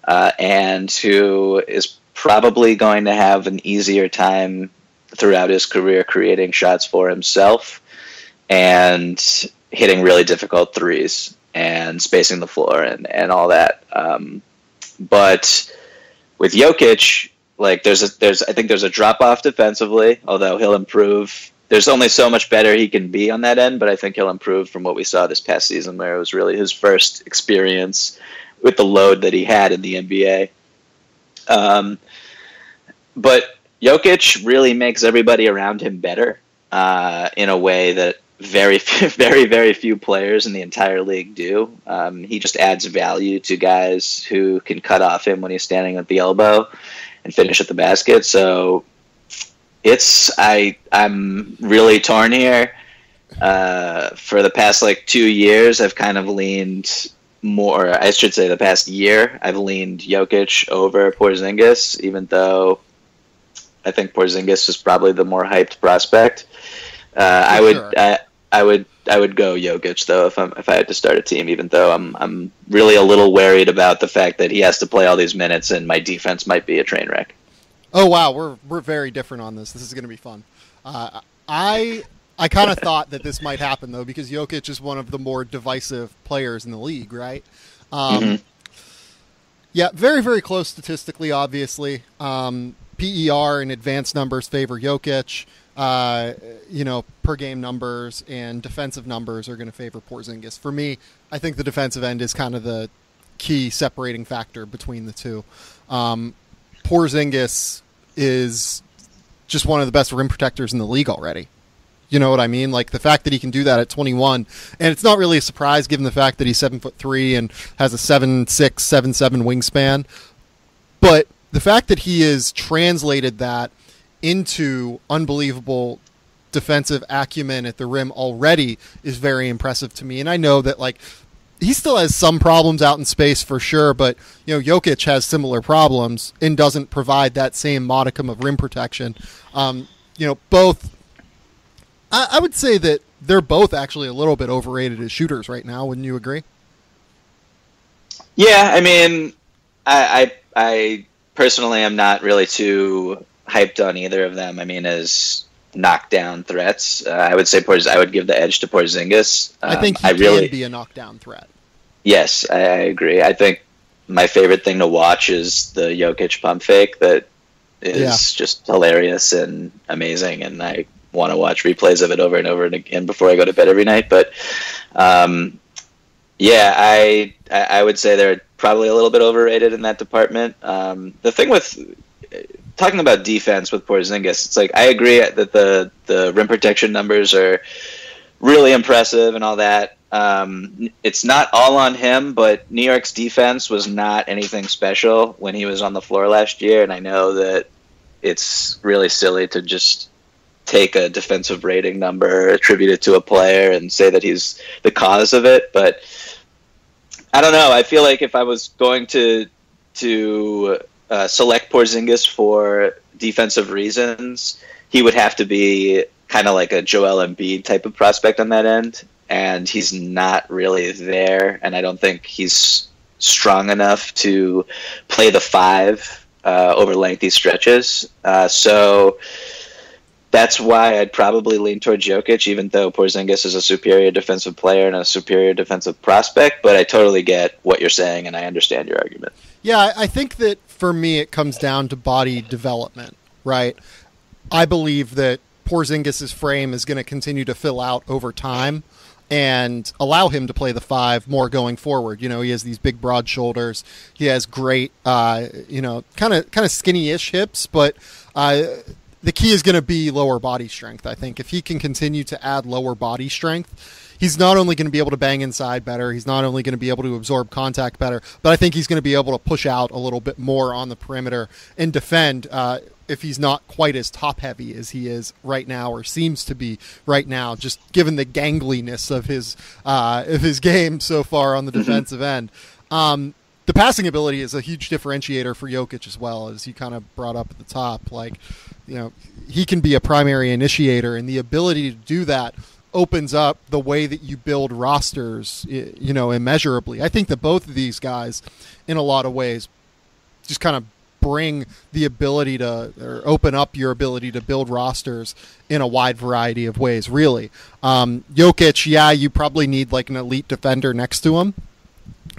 and who is probably going to have an easier time throughout his career creating shots for himself and hitting really difficult threes and spacing the floor and all that. But with Jokic, I think there's a drop off defensively, although he'll improve. There's only so much better he can be on that end, but I think he'll improve from what we saw this past season, where it was really his first experience with the load that he had in the NBA. But Jokic really makes everybody around him better in a way that very, very, very few players in the entire league do. He just adds value to guys who can cut off him when he's standing at the elbow and finish at the basket. So I'm really torn here. For the past 2 years, I've kind of leaned more, I should say the past year, I've leaned Jokic over Porzingis, even though I think Porzingis is probably the more hyped prospect. I would go Jokic though if I had to start a team, even though I'm really a little worried about the fact that he has to play all these minutes and my defense might be a train wreck. Oh wow, we're very different on this. This is going to be fun. I kind of thought that this might happen though, because Jokic is one of the more divisive players in the league, right? Yeah, very, very close statistically, obviously. PER and advanced numbers favor Jokic. Per game numbers and defensive numbers are going to favor Porzingis. For me, I think the defensive end is kind of the key separating factor between the two. Porzingis is just one of the best rim protectors in the league already. You know what I mean? Like the fact that he can do that at 21, and it's not really a surprise given the fact that he's 7'3" and has a 7'6", 7'7" wingspan. But the fact that he has translated that into unbelievable defensive acumen at the rim already is very impressive to me. And I know that like he still has some problems out in space for sure, but Jokic has similar problems and doesn't provide that same modicum of rim protection. Both. I would say that they're both actually a little bit overrated as shooters right now. Wouldn't you agree? Yeah, I mean, I personally am not really too hyped on either of them. I mean, as knockdown threats, I would say I would give the edge to Porzingis. I think he can be a knockdown threat. Yes, I agree. I think my favorite thing to watch is the Jokic pump fake that is just hilarious and amazing, and I want to watch replays of it over and over again before I go to bed every night. But I would say they're probably a little bit overrated in that department. The thing with talking about defense with Porzingis, it's like I agree that the rim protection numbers are really impressive and all that. It's not all on him, but New York's defense was not anything special when he was on the floor last year, and I know that it's really silly to just take a defensive rating number, attribute it to a player, and say that he's the cause of it. But I don't know. I feel like if I was going to select Porzingis for defensive reasons, he would have to be kind of like a Joel Embiid type of prospect on that end, and he's not really there, and I don't think he's strong enough to play the five over lengthy stretches. So that's why I'd probably lean towards Jokic, even though Porzingis is a superior defensive player and a superior defensive prospect. But I totally get what you're saying, and I understand your argument. Yeah, I think that for me it comes down to body development, right? I believe that Porzingis' frame is going to continue to fill out over time and allow him to play the five more going forward. He has these big, broad shoulders. He has great, kind of skinny-ish hips, but the key is going to be lower body strength, I think. If he can continue to add lower body strength, he's not only going to be able to bang inside better, he's not only going to be able to absorb contact better, but I think he's going to be able to push out a little bit more on the perimeter and defend if he's not quite as top-heavy as he is right now, or seems to be right now, just given the gangliness of his game so far on the defensive end. The passing ability is a huge differentiator for Jokic as well, as you kind of brought up at the top. He can be a primary initiator, and the ability to do that opens up the way that you build rosters, immeasurably. I think that both of these guys, in a lot of ways, just kind of bring the ability to, or open up your ability to build rosters in a wide variety of ways, really. Jokic, you probably need like an elite defender next to him,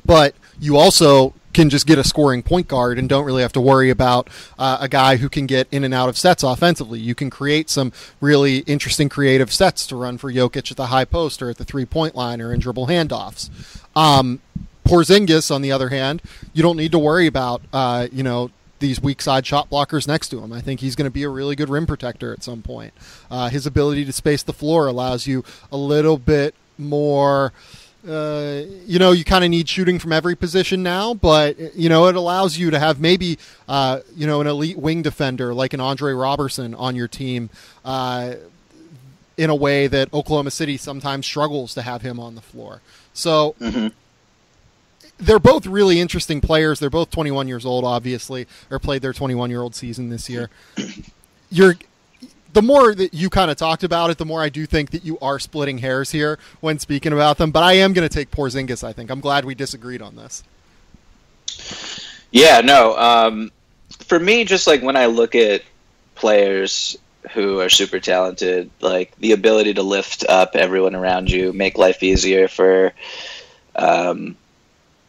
but you also can just get a scoring point guard and don't really have to worry about a guy who can get in and out of sets offensively. You can create some really interesting creative sets to run for Jokic at the high post or at the three-point line or in dribble handoffs. Porzingis, on the other hand, you don't need to worry about, these weak side shot blockers next to him. I think he's going to be a really good rim protector at some point. His ability to space the floor allows you a little bit more... you kind of need shooting from every position now, but, it allows you to have maybe, an elite wing defender like an Andre Robertson on your team in a way that Oklahoma City sometimes struggles to have him on the floor. So they're both really interesting players. They're both 21 years old, obviously, or played their 21-year-old season this year. The more that you kind of talked about it, the more I do think that you are splitting hairs here when speaking about them. But I am going to take Porzingis, I think. I'm glad we disagreed on this. Yeah, no. For me, just like when I look at players who are super talented, like the ability to lift up everyone around you, make life easier for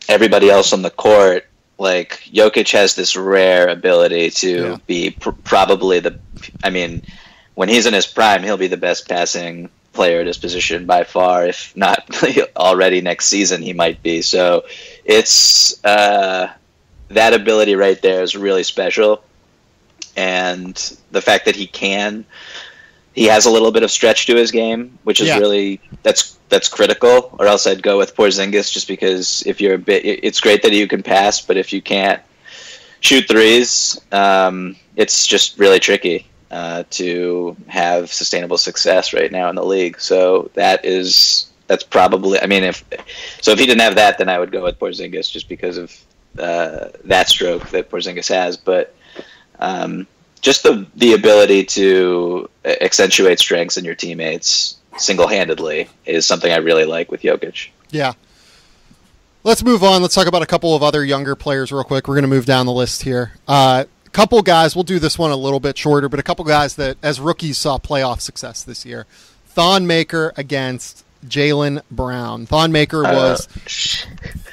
everybody else on the court, like Jokic has this rare ability to be probably when he's in his prime, he'll be the best passing player at his position by far, if not already next season he might be. So it's that ability right there is really special. And the fact that he has a little bit of stretch to his game, which is really, that's critical, or else I'd go with Porzingis just because it's great that you can pass, but if you can't shoot threes, it's just really tricky to have sustainable success right now in the league. So that's probably, if he didn't have that, then I would go with Porzingis just because of that stroke that Porzingis has. But just the ability to accentuate strengths in your teammates single-handedly is something I really like with Jokic. Yeah. Let's move on. Let's talk about a couple of other younger players real quick. We're going to move down the list here. A couple guys, we'll do this one a little bit shorter, but a couple guys that, as rookies, saw playoff success this year. Thon Maker against Jaylen Brown. Thon Maker was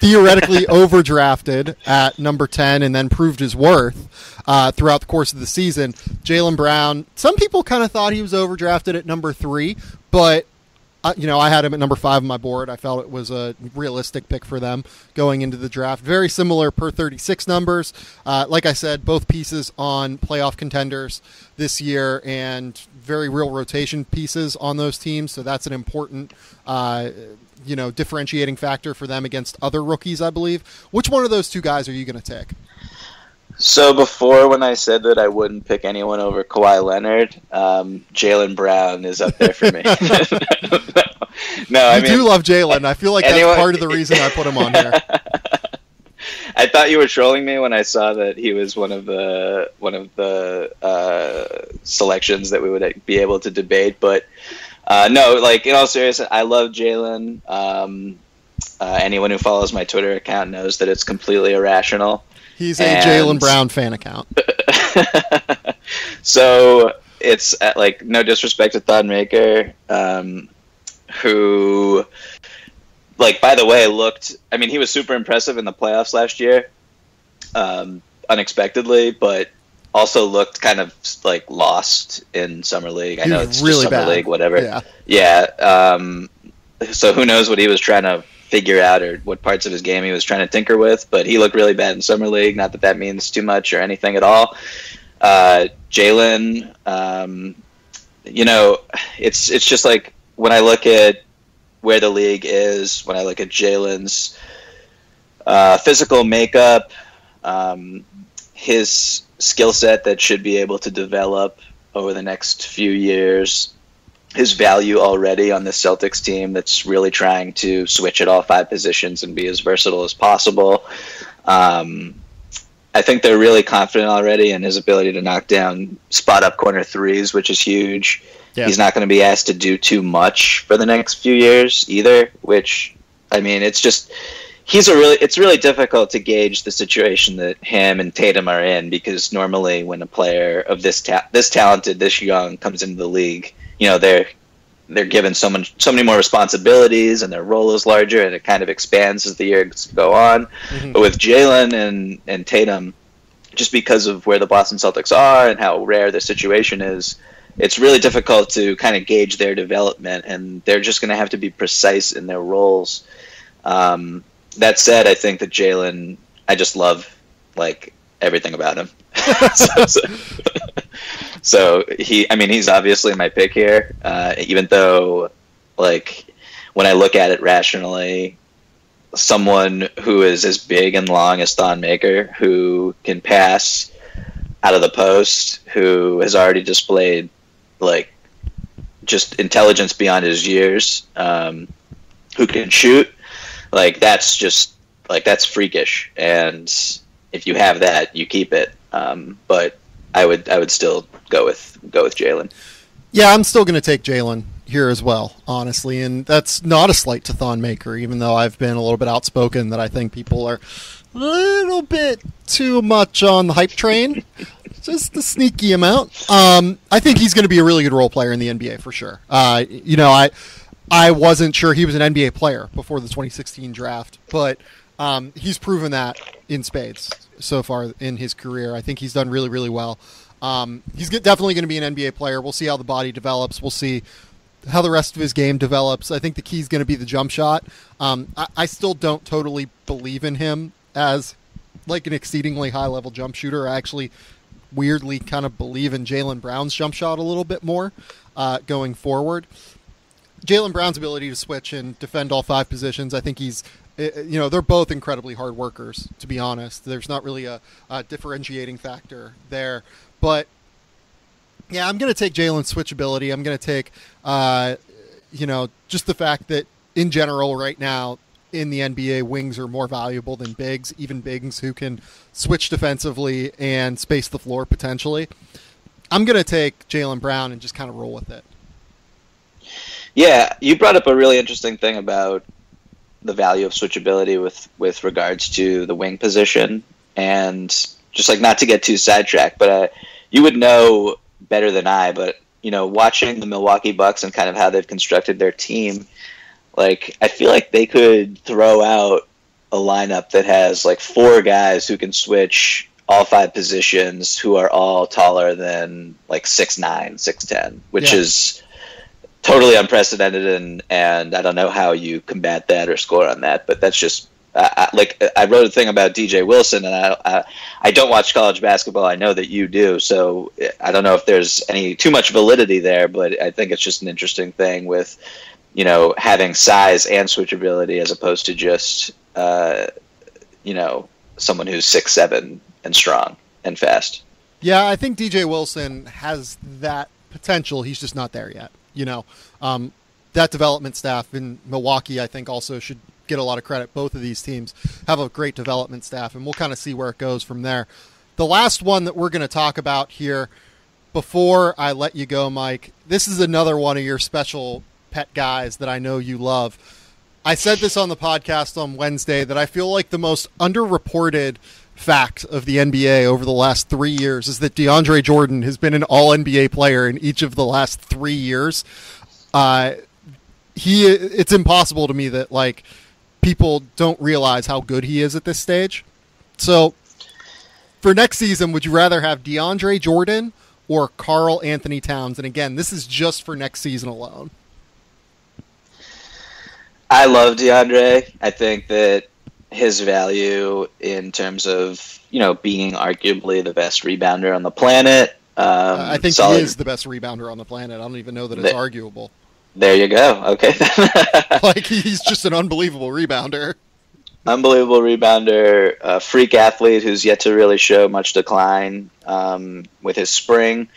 theoretically overdrafted at number 10 and then proved his worth throughout the course of the season. Jaylen Brown, some people kind of thought he was overdrafted at number 3, but I had him at number 5 on my board. I felt it was a realistic pick for them going into the draft. Very similar per 36 numbers. Like I said, both pieces on playoff contenders this year and very real rotation pieces on those teams. So that's an important, differentiating factor for them against other rookies, I believe. Which one of those two guys are you going to take? So before, when I said that I wouldn't pick anyone over Kawhi Leonard, Jaylen Brown is up there for me. I do love Jaylen. I feel like that's part of the reason I put him on here. I thought you were trolling me when I saw that he was one of the selections that we would be able to debate. But no, like in all seriousness, I love Jaylen. Anyone who follows my Twitter account knows that it's completely irrational. He's a Jaylen Brown fan account. So it's like, no disrespect to Thon Maker, who, like, by the way, he was super impressive in the playoffs last year, unexpectedly, but also looked kind of like lost in Summer League. I know it's really just Summer League, whatever. Yeah. So who knows what he was trying to figure out or what parts of his game he was trying to tinker with, but he looked really bad in Summer League. Not that means too much or anything at all. Jaylen, it's just like when I look at where the league is, when I look at Jaylen's physical makeup, his skill set that should be able to develop over the next few years, his value already on the Celtics team that's really trying to switch at all 5 positions and be as versatile as possible. I think they're really confident already in his ability to knock down spot-up corner threes, which is huge. Yeah. He's not going to be asked to do too much for the next few years either, which, it's really difficult to gauge the situation that him and Tatum are in, because normally when a player of this talented, this young comes into the league, they're given so many more responsibilities and their role is larger and it kind of expands as the years go on. Mm-hmm. But with Jaylen and Tatum, just because of where the Boston Celtics are and how rare their situation is, it's really difficult to kind of gauge their development, and they're just going to have to be precise in their roles. That said, I think that Jaylen, I just love everything about him. So he's obviously my pick here, even though, when I look at it rationally, someone who is as big and long as Thon Maker, who can pass out of the post, who has already displayed, just intelligence beyond his years, who can shoot, that's just Like, that's freakish, and if you have that, you keep it. But I would still go with Jalen. Yeah, I'm still going to take Jalen here as well, honestly, and that's not a slight to Thon Maker, even though I've been a little bit outspoken that I think people are a little bit too much on the hype train. Just a sneaky amount. I think he's going to be a really good role player in the NBA for sure. I wasn't sure he was an NBA player before the 2016 draft, but he's proven that in spades so far in his career. I think he's done really, really well. He's definitely going to be an NBA player. We'll see how the body develops. We'll see how the rest of his game develops. I think the key is going to be the jump shot. I still don't totally believe in him as like an exceedingly high-level jump shooter. I actually weirdly kind of believe in Jaylen Brown's jump shot a little bit more going forward. Jaylen Brown's ability to switch and defend all 5 positions, I think they're both incredibly hard workers, to be honest. There's not really a differentiating factor there. But, yeah, I'm going to take Jalen's switchability. I'm going to take, just the fact that, in general, right now, in the NBA, wings are more valuable than bigs, even bigs who can switch defensively and space the floor potentially. I'm going to take Jaylen Brown and just kind of roll with it. Yeah, you brought up a really interesting thing about the value of switchability with regards to the wing position, and just like not to get too sidetracked, but you would know better than I, but watching the Milwaukee Bucks and kind of how they've constructed their team, like I feel like they could throw out a lineup that has like 4 guys who can switch all 5 positions, who are all taller than like 6'9", 6'10", which is totally unprecedented, and I don't know how you combat that or score on that, but that's just I wrote a thing about DJ Wilson, and I don't watch college basketball. I know that you do, so I don't know if there's too much validity there, but I think it's just an interesting thing with having size and switchability as opposed to just someone who's 6'7" and strong and fast. Yeah, I think DJ Wilson has that potential. He's just not there yet. That development staff in Milwaukee, I think, also should get a lot of credit. Both of these teams have a great development staff, and we'll kind of see where it goes from there. The last one that we're going to talk about here before I let you go, Mike, this is another one of your special pet guys that I know you love. I said this on the podcast on Wednesday that I feel like the most underreported fact of the NBA over the last 3 years is that DeAndre Jordan has been an all-NBA player in each of the last 3 years. It's impossible to me that like people don't realize how good he is at this stage. So for next season, would you rather have DeAndre Jordan or Karl Anthony Towns? And again, this is just for next season alone. I love DeAndre. I think that his value in terms of, being arguably the best rebounder on the planet. I think he is the best rebounder on the planet. I don't even know that it's arguable. There you go. Okay. Like, he's just an unbelievable rebounder. Unbelievable rebounder, freak athlete who's yet to really show much decline with his spring.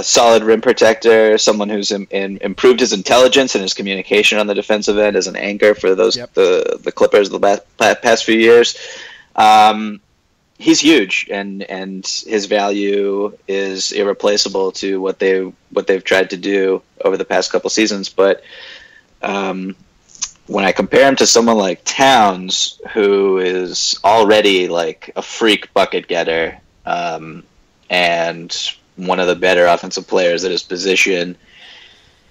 Solid rim protector, someone who's improved his intelligence and his communication on the defensive end as an anchor for those the Clippers the past few years. He's huge, and his value is irreplaceable to what they've tried to do over the past couple seasons. But when I compare him to someone like Towns, who is already like a freak bucket getter, and one of the better offensive players at his position,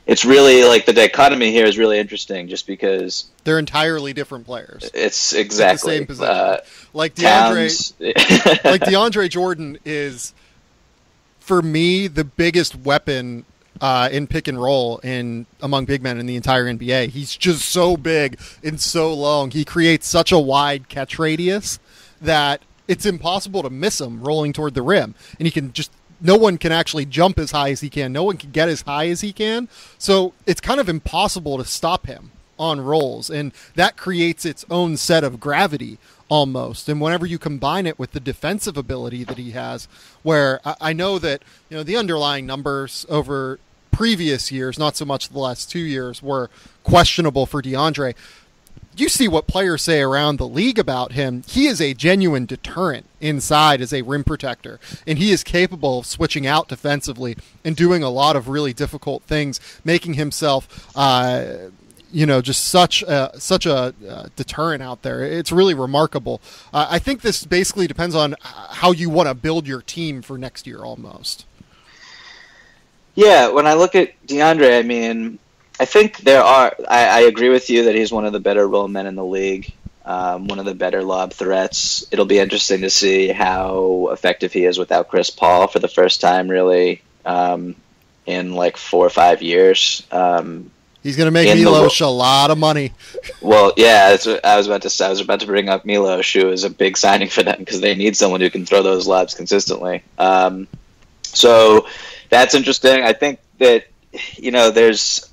it's really like the dichotomy here is really interesting just because they're entirely different players. It's exactly the same position. Like DeAndre Jordan is, for me, the biggest weapon in pick and roll among big men in the entire NBA. He's just so big and so long. He creates such a wide catch radius that it's impossible to miss him rolling toward the rim, and he can just. No one can actually jump as high as he can. No one can get as high as he can. So it's kind of impossible to stop him on rolls. And that creates its own set of gravity almost. And whenever you combine it with the defensive ability that he has, where I know that, the underlying numbers over previous years, not so much the last 2 years, were questionable for DeAndre. you see what players say around the league about him. He is a genuine deterrent inside as a rim protector, and he is capable of switching out defensively and doing a lot of really difficult things, making himself just such a deterrent out there. It's really remarkable. I think this basically depends on how you want to build your team for next year almost. Yeah, when I look at DeAndre, I mean, I think I agree with you that he's one of the better roll men in the league, one of the better lob threats. It'll be interesting to see how effective he is without Chris Paul for the first time, really, in like 4 or 5 years. He's going to make Milos a lot of money. Well, yeah, I was about to bring up Milos, who is a big signing for them because they need someone who can throw those lobs consistently. So that's interesting. I think that, there's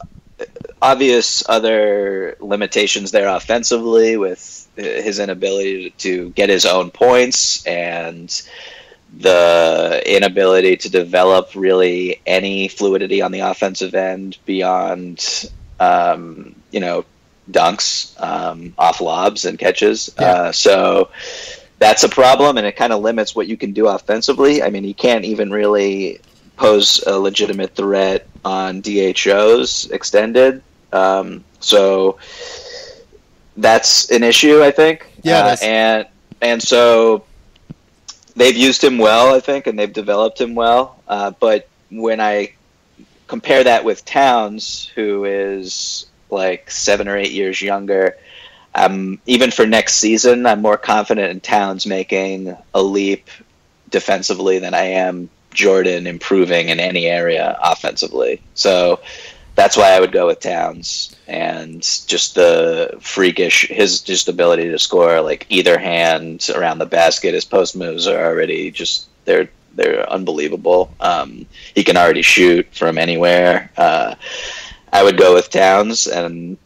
obvious other limitations there offensively with his inability to get his own points and the inability to develop really any fluidity on the offensive end beyond, dunks off lobs and catches. Yeah. So that's a problem, and it kind of limits what you can do offensively. I mean, he can't even really pose a legitimate threat on DHOs extended. So that's an issue, I think. Yeah, and so they've used him well, I think, and they've developed him well. But when I compare that with Towns, who is like 7 or 8 years younger, even for next season, I'm more confident in Towns making a leap defensively than I am Jordan improving in any area offensively. So that's why I would go with Towns, and just the freakish, his just ability to score like either hand around the basket. His post moves are already just, they're unbelievable. He can already shoot from anywhere. I would go with Towns, but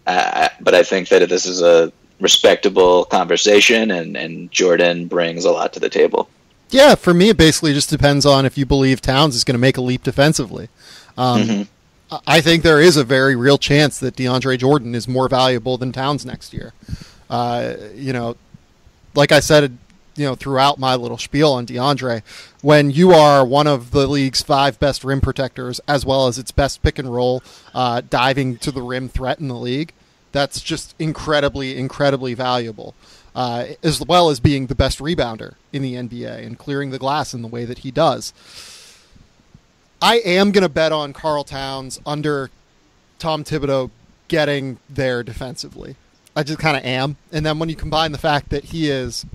I think that this is a respectable conversation, and Jordan brings a lot to the table. Yeah, for me, it basically just depends on if you believe Towns is going to make a leap defensively. I think there is a very real chance that DeAndre Jordan is more valuable than Towns next year. Like I said, throughout my little spiel on DeAndre, when you are one of the league's 5 best rim protectors, as well as its best pick and roll, diving to the rim threat in the league, that's just incredibly, incredibly valuable. As well as being the best rebounder in the NBA and clearing the glass in the way that he does. I am going to bet on Karl Towns under Tom Thibodeau getting there defensively. I just kind of am. And then when you combine the fact that he is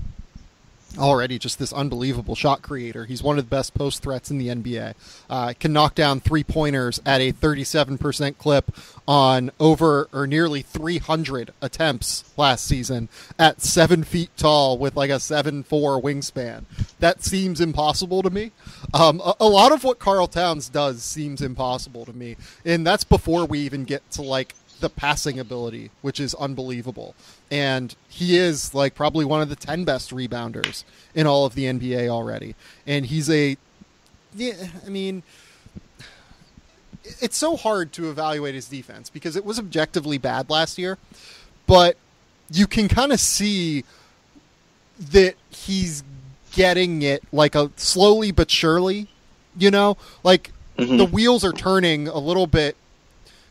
already just this unbelievable shot creator, he's one of the best post threats in the NBA, can knock down 3-pointers at a 37% clip on over or nearly 300 attempts last season at 7 feet tall with like a 7'4" wingspan. That seems impossible to me. A lot of what Karl Towns does seems impossible to me, and that's before we even get to like the passing ability, which is unbelievable. And he is like probably one of the 10 best rebounders in all of the NBA already. And he's it's so hard to evaluate his defense because it was objectively bad last year, but you can kind of see that he's getting it like a slowly but surely, like the wheels are turning a little bit.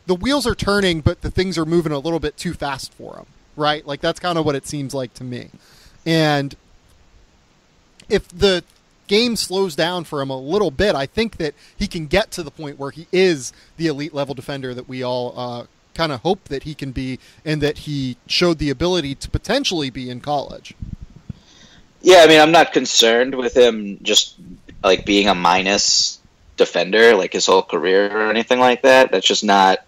The wheels are turning, but the things are moving a little bit too fast for him, right? Like, that's kind of what it seems like to me. And if the game slows down for him a little bit, I think that he can get to the point where he is the elite level defender that we all kind of hope that he can be, and that he showed the ability to potentially be in college. Yeah, I mean, I'm not concerned with him just like being a minus defender like his whole career or anything like that. That's just not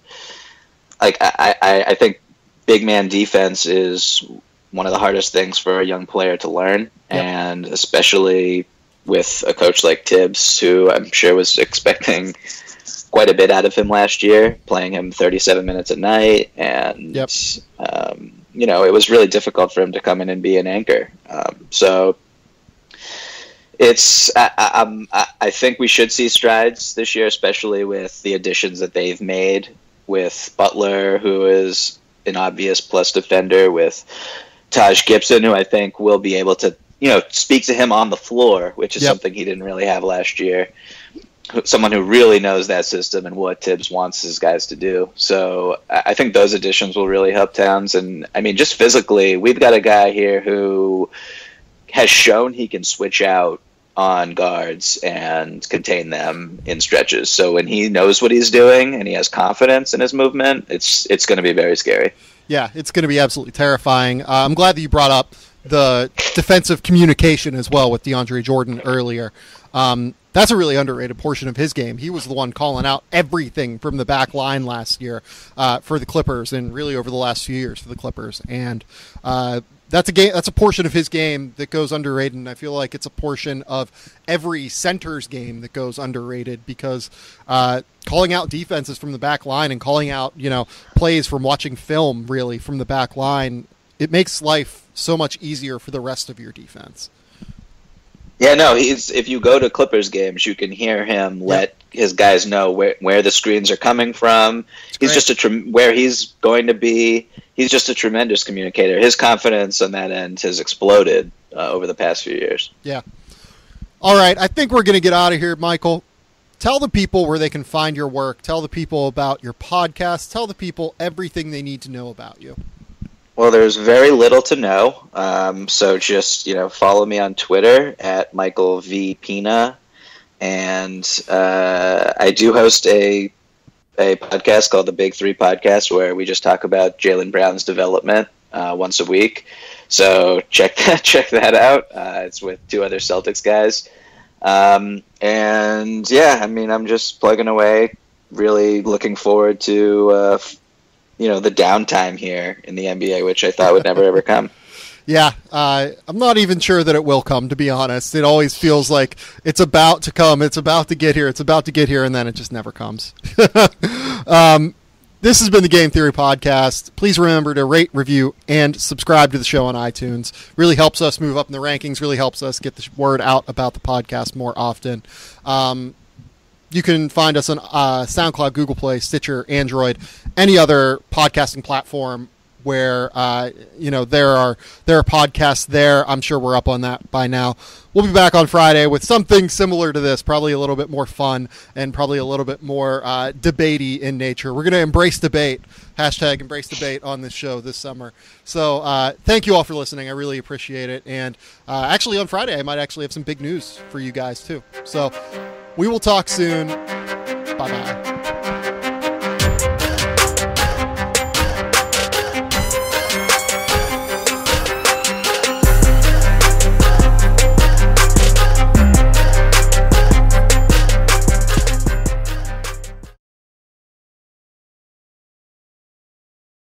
like I think big man defense is one of the hardest things for a young player to learn. Yep. And especially with a coach like Tibbs, who I'm sure was expecting quite a bit out of him last year, playing him 37 minutes a night, and yep. It was really difficult for him to come in and be an anchor. So it's I think we should see strides this year, especially with the additions that they've made with Butler, who is an obvious plus defender with Taj Gibson, who I think will be able to, speak to him on the floor, which is something he didn't really have last year. Someone who really knows that system and what Tibbs wants his guys to do. So I think those additions will really help Towns. And I mean, just physically, we've got a guy here who has shown he can switch out on guards and contain them in stretches. So when he knows what he's doing and he has confidence in his movement, it's going to be very scary. Yeah, it's going to be absolutely terrifying. I'm glad that you brought up the defensive communication as well with DeAndre Jordan earlier. That's a really underrated portion of his game. He was the one calling out everything from the back line last year for the Clippers, and really over the last few years for the Clippers. And that's a portion of his game that goes underrated, and I feel like it's a portion of every center's game that goes underrated, because calling out defenses from the back line and calling out plays from watching film really from the back line, it makes life so much easier for the rest of your defense. Yeah, no, if you go to Clippers games, you can hear him let his guys know where the screens are coming from. He's just where he's going to be. He's just a tremendous communicator. His confidence on that end has exploded over the past few years. Yeah. All right, I think we're going to get out of here, Michael. Tell the people where they can find your work. Tell the people about your podcast. Tell the people everything they need to know about you. Well, there's very little to know, so just follow me on Twitter at Michael V. Pina, and I do host a podcast called the Big Three Podcast, where we just talk about Jaylen Brown's development once a week. So check that out. It's with two other Celtics guys, and yeah, I mean, I'm just plugging away. Really looking forward to the downtime here in the NBA, which I thought would never ever come. Yeah, I'm not even sure that it will come, to be honest. It always feels like it's about to come, it's about to get here, and then it just never comes. This has been the Game Theory Podcast. Please remember to rate, review, and subscribe to the show on iTunes. Really helps us move up in the rankings, really helps us get the word out about the podcast more often. You can find us on SoundCloud, Google Play, Stitcher, Android, any other podcasting platform where there are podcasts there. I'm sure we're up on that by now. We'll be back on Friday with something similar to this, probably a little bit more fun and probably a little bit more debatey in nature. We're going to embrace debate, #embrace debate on this show this summer. So thank you all for listening. I really appreciate it. And actually on Friday, I might actually have some big news for you guys too. So we will talk soon. Bye-bye.